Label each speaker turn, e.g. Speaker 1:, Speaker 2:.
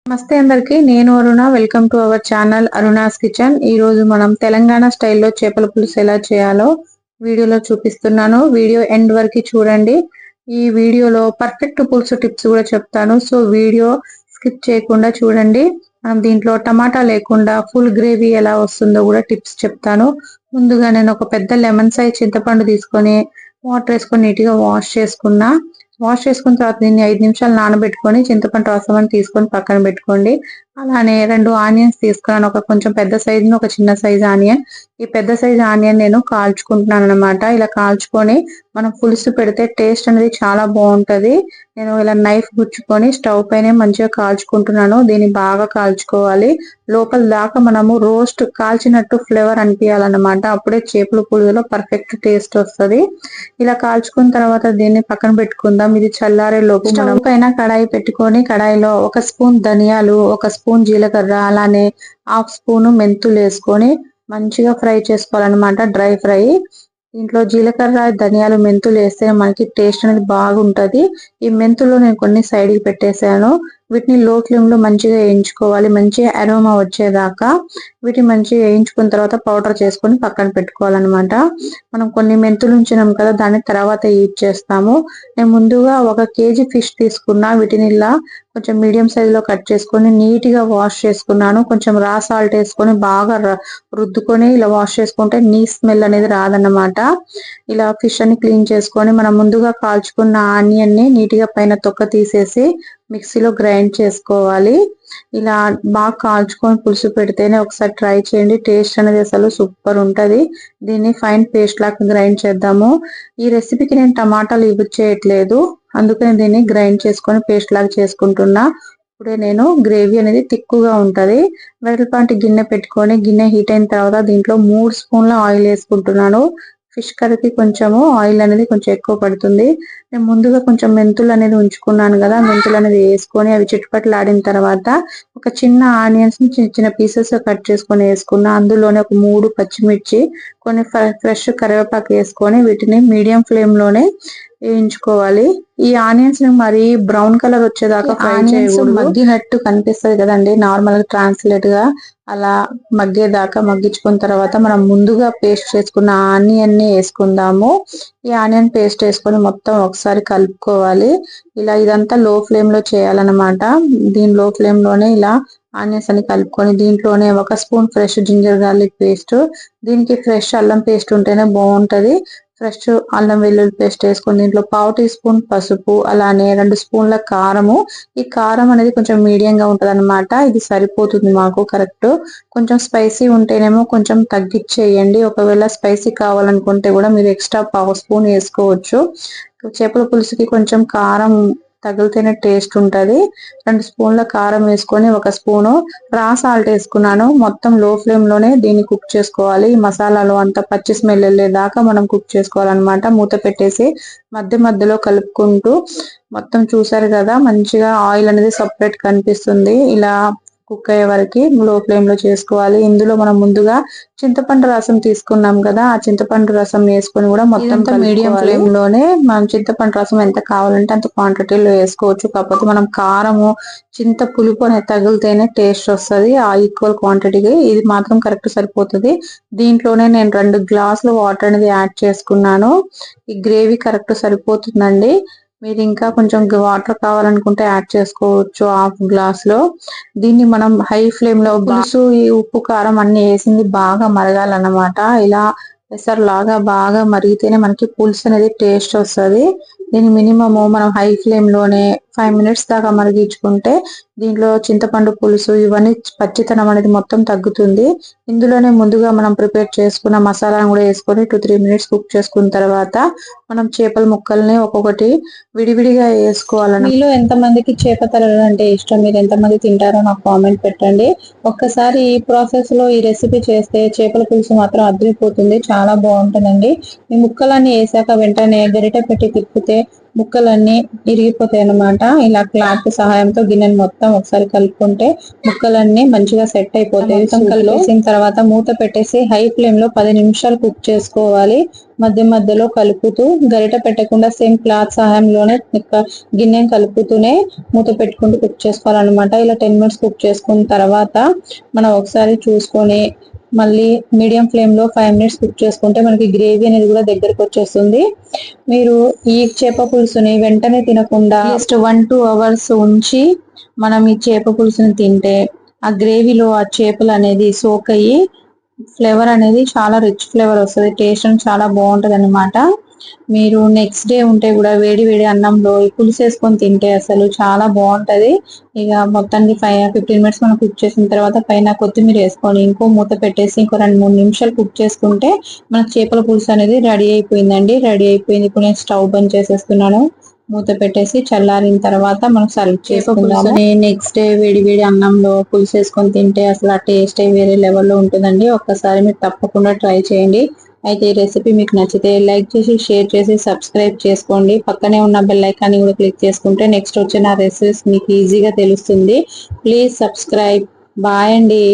Speaker 1: నమస్తే అందరికి, నేను Aruna. Welcome to our channel Aruna's kitchen. ఈ రోజు మనం తెలంగాణ స్టైల్లో చేపల పులుసు ఎలా చేయాలో వీడియోలో చూపిస్తున్నాను. వీడియో ఎండ్ వరకు చూడండి. ఈ వీడియోలో పర్ఫెక్ట్ పులుసు టిప్స్ కూడా చెప్తాను. సో వీడియో స్కిప్ చేయకుండా చూడండి. మనం దీంట్లో టమాటా లేకుండా ఫుల్ గ్రేవీ ఎలా వస్తుందో కూడా టిప్స్ చెప్తాను. ముందుగా నేను ఒక పెద్ద లెమన్ సైజ్ చింతపండు తీసుకొని వాటర్ వేసుకొని నీట్గా వాష్ చేసుకున్న తర్వాత దీన్ని 5 నిమిషాలు నానబెట్టుకొని చింతపండు రసం అని తీసుకొని పక్కన పెట్టుకోండి. అలానే 2 ఆనియన్స్ తీసుకున్నాను. ఒక కొంచెం పెద్ద సైజు ఒక చిన్న సైజు ఆనియన్. ఈ పెద్ద సైజు ఆనియన్ నేను కాల్చుకుంటున్నాను అనమాట. ఇలా కాల్చుకొని మనం పులుసు పెడితే టేస్ట్ అనేది చాలా బాగుంటది. నేను ఇలా నైఫ్ గుచ్చుకొని స్టవ్ పైన మంచిగా కాల్చుకుంటున్నాను. దీన్ని బాగా కాల్చుకోవాలి. లోపల దాకా మనము రోస్ట్ కాల్చినట్టు ఫ్లేవర్ అనిపించాలన్నమాట. అప్పుడే చేపల పులుసులో పర్ఫెక్ట్ టేస్ట్ వస్తుంది. ఇలా కాల్చుకున్న తర్వాత దీన్ని పక్కన పెట్టుకుందాం. ఇది చల్లారే లోపు స్టవ్ పైన కడాయి పెట్టుకొని కడాయిలో 1 స్పూన్ ధనియాలు, 1 స్పూన్ జీలకర్ర, అలానే 1/2 స్పూన్ మెంతులు వేసుకొని మంచిగా ఫ్రై చేసుకోవాలన్నమాట. Dry fry. దీంట్లో జీలకర్ర, ధనియాలు, మెంతులు వేస్తే మనకి టేస్ట్ అనేది బాగుంటది. ఈ మెంతులు నేను కొన్ని సైడ్ కి పెట్టేశాను. వీటిని లో ఫ్లేమ్ లో మంచిగా వేయించుకోవాలి. మంచిగా అరోమా వచ్చేదాకా వీటిని మంచిగా వేయించుకున్న తర్వాత పౌడర్ చేసుకొని పక్కన పెట్టుకోవాలన్నమాట. మనం కొన్ని మెంతులు ఉంచినాం కదా, దాన్ని తర్వాత యూజ్ చేస్తాము. నేను ముందుగా 1 కేజీ ఫిష్ తీసుకున్నా. వీటిని ఇలా కొంచెం మీడియం సైజ్ లో కట్ చేసుకొని నీట్ గా వాష్ చేసుకున్నాను. కొంచెం రా సాల్ట్ వేసుకొని బాగా రుద్దుకొని ఇలా వాష్ చేసుకుంటే నీ స్మెల్ అనేది రాదన్నమాట. ఇలా ఫిష్ అని క్లీన్ చేసుకొని మనం ముందుగా కాల్చుకున్న ఆనియన్ ని నీట్ గా పైన తొక్క తీసేసి మిక్సీలో గ్రైండ్ చేసుకోవాలి. ఇలా బాగా కాల్చుకొని పులుసు పెడితేనే ఒకసారి ట్రై చేయండి. టేస్ట్ అనేది అసలు సూపర్ ఉంటది. దీన్ని ఫైన్ పేస్ట్ లాగా గ్రైండ్ చేద్దాము. ఈ రెసిపీకి నేను టమాటాలు యూజ్ చేయట్లేదు, అందుకని దీన్ని గ్రైండ్ చేసుకొని పేస్ట్ లాగా చేసుకుంటున్నా. ఇప్పుడే నేను గ్రేవీ అనేది తిక్కుగా ఉంటది. వెడల్పాటి గిన్నె పెట్టుకొని గిన్నె హీట్ అయిన తర్వాత దీంట్లో 3 స్పూన్ల ఆయిల్ వేసుకుంటున్నాను. ఫిష్ కర్రీకి కొంచెము ఆయిల్ అనేది కొంచెం ఎక్కువ పడుతుంది. నేను ముందుగా కొంచెం మెంతులు అనేది ఉంచుకున్నాను కదా, మెంతులు అనేది వేసుకొని అవి చిట్టుపట్లాడిన తర్వాత ఒక చిన్న ఆనియన్స్ ని చిన్న చిన్న పీసెస్ కట్ చేసుకొని వేసుకున్నా. అందులోనే ఒక 3 పచ్చిమిర్చి, కొన్ని ఫ్రెష్ కరివేపాకు వేసుకొని వీటిని మీడియం ఫ్లేమ్ లోనే వేయించుకోవాలి. ఈ ఆనియన్స్ ని మరి బ్రౌన్ కలర్ వచ్చేదాకా ఫ్రై చేయకూడదు. మగ్గినట్టు కనిపిస్తుంది కదండి నార్మల్ గా ట్రాన్స్లేట్ గా, అలా మగ్గేదాకా మగ్గించుకున్న తర్వాత మనం ముందుగా పేస్ట్ చేసుకున్న ఆనియన్ ని వేసుకుందాము. ఈ ఆనియన్ పేస్ట్ వేసుకొని మొత్తం ఒకసారి కలుపుకోవాలి. ఇలా ఇదంతా లో ఫ్లేమ్ లో చేయాలన్నమాట. దీని లో ఫ్లేమ్ లోనే ఇలా ఆనియన్స్ అని కలుపుకొని దీంట్లోనే 1 spoon fresh ginger garlic paste. దీనికి ఫ్రెష్ అల్లం పేస్ట్ ఉంటేనే బాగుంటది. ఫ్రెష్ అల్లం వెల్లుల్లి పేస్ట్ వేసుకొని దీంట్లో 1/2 టీ స్పూన్ పసుపు, అలానే 2 స్పూన్ల కారము. ఈ కారం అనేది కొంచెం మీడియంగా ఉంటది అనమాట. ఇది సరిపోతుంది మాకు కరెక్ట్. కొంచెం స్పైసీ ఉంటేనేమో కొంచెం తగ్గిచ్చేయండి. ఒకవేళ స్పైసీ కావాలనుకుంటే కూడా మీరు ఎక్స్ట్రా 1/2 స్పూన్ వేసుకోవచ్చు. చేపల పులుసుకి కొంచెం కారం తగిలితేనే టేస్ట్ ఉంటది. 2 స్పూన్ల కారం వేసుకొని 1 స్పూను రా సాల్ట్ వేసుకున్నాను. మొత్తం లో ఫ్లేమ్ లోనే దీన్ని కుక్ చేసుకోవాలి. మసాలాలు అంతా పచ్చి స్మెల్ వెళ్ళేదాకా మనం కుక్ చేసుకోవాలన్నమాట. మూత పెట్టేసి మధ్య మధ్యలో కలుపుకుంటూ మొత్తం చూసారు కదా, మంచిగా ఆయిల్ అనేది సపరేట్ కనిపిస్తుంది. ఇలా కుక్ అయ్యే వరకు లో ఫ్లేమ్ లో చేసుకోవాలి. ఇందులో మనం ముందుగా చింతపండు రసం తీసుకున్నాం కదా, ఆ చింతపండు రసం వేసుకొని కూడా మొత్తం మీడియం ఫ్లేమ్ లోనే మనం చింతపండు రసం ఎంత కావాలంటే అంత క్వాంటిటీలో వేసుకోవచ్చు. కాకపోతే మనం కారము చింత పులుపు అనేది తగిలితేనే టేస్ట్ వస్తుంది. ఆ ఈక్వల్ క్వాంటిటీకి ఇది మాత్రం కరెక్ట్ సరిపోతుంది. దీంట్లోనే నేను 2 గ్లాసులు వాటర్ అనేది యాడ్ చేసుకున్నాను. ఈ గ్రేవీ కరెక్ట్ సరిపోతుందండి. మీరు ఇంకా కొంచెం వాటర్ కావాలనుకుంటే యాడ్ చేసుకోవచ్చు 1/2 గ్లాస్ లో. దీన్ని మనం హై ఫ్లేమ్ లో పులుసు ఈ ఉప్పు కారం అన్ని వేసింది బాగా మరగాలన్నమాట. ఇలా లాగా బాగా మరిగితేనే మనకి పులుసు అనేది టేస్ట్ వస్తుంది. దీని మినిమము మనం హై ఫ్లేమ్ లోనే 5 మినిట్స్ దాకా మరిగించుకుంటే దీంట్లో చింతపండు పులుసు ఇవన్నీ పచ్చితనం అనేది మొత్తం తగ్గుతుంది. ఇందులోనే ముందుగా మనం ప్రిపేర్ చేసుకున్న మసాలాను కూడా వేసుకొని 2-3 మినిట్స్ కుక్ చేసుకున్న తర్వాత మనం చేపల ముక్కల్ని ఒక్కొక్కటి విడివిడిగా వేసుకోవాలన్నమాట. మీలో ఎంతమందికి చేప తలలు అంటే ఇష్టం, మీరు ఎంతమంది తింటారో నాకు కామెంట్ పెట్టండి. ఒక్కసారి ఈ ప్రాసెస్ లో ఈ రెసిపీ చేస్తే చేపల పులుసు మాత్రం అదిరిపోతుంది. చాలా బాగుంటుందండి. ఈ ముక్కలన్నీ వేసాక వెంటనే గరిటె పెట్టి తిప్పితే ముక్కలన్నీ ఇరిగిపోతాయి అన్నమాట. ఇలా క్లాత్ సహాయంతో గిన్నెని మొత్తం ఒకసారి కలుపుకుంటే ముక్కలన్నీ మంచిగా సెట్ అయిపోతాయి. కలిపేసిన తర్వాత మూత పెట్టేసి హై ఫ్లేమ్ లో 10 నిమిషాలు కుక్ చేసుకోవాలి. మధ్య మధ్యలో కలుపుతూ గరిట పెట్టకుండా సేమ్ క్లాత్ సహాయంలోనే గిన్నెని కలుపుతూనే మూత పెట్టుకుంటూ కుక్ చేసుకోవాలన్నమాట. ఇలా 10 మినిట్స్ కుక్ చేసుకున్న తర్వాత మనం ఒకసారి చూసుకొని మళ్ళీ మీడియం ఫ్లేమ్ లో 5 మినిట్స్ కుక్ చేసుకుంటే మనకి గ్రేవీ అనేది కూడా దగ్గరకు వచ్చేస్తుంది. మీరు ఈ చేప పులుసుని వెంటనే తినకుండా జస్ట్ 1-2 అవర్స్ ఉంచి మనం ఈ చేప పులుసుని తింటే ఆ గ్రేవీలో ఆ చేపలు అనేది సోక్ అయ్యి ఫ్లేవర్ అనేది చాలా రిచ్ ఫ్లేవర్ వస్తుంది. టేస్ట్ చాలా బాగుంటది అనమాట. మీరు నెక్స్ట్ డే ఉంటే కూడా వేడి వేడి అన్నంలో ఈ పులుసు వేసుకొని తింటే అసలు చాలా బాగుంటది. ఇక మొత్తానికి 15 మినిట్స్ మనం కుక్ చేసిన తర్వాత పైన కొత్తిమీర వేసుకొని ఇంకో మూత పెట్టేసి ఇంకో 2-3 నిమిషాలు కుక్ చేసుకుంటే మన చేపల పులుసు అనేది రెడీ అయిపోయిందండి. రెడీ అయిపోయింది. ఇప్పుడు నేను స్టవ్ బంద్ చేసేస్తున్నాను. మూత పెట్టేసి చల్లారిన తర్వాత మనం సర్వ్ చేసుకుందాము. నెక్స్ట్ డే వేడి వేడి అన్నంలో పులుసు వేసుకొని తింటే అసలు ఆ టేస్ట్ వేరే లెవెల్లో ఉంటుందండి. ఒక్కసారి మీరు తప్పకుండా ట్రై చేయండి. అయితే ఈ రెసిపీ మీకు నచ్చితే లైక్ చేసి షేర్ చేసి సబ్స్క్రైబ్ చేసుకోండి. పక్కనే ఉన్న బెల్ ఐకాన్ కూడా క్లిక్ చేసుకుంటే నెక్స్ట్ వచ్చే నా రెసిపీస్ మీకు ఈజీగా తెలుస్తుంది. Please subscribe. బాయ్ అండి.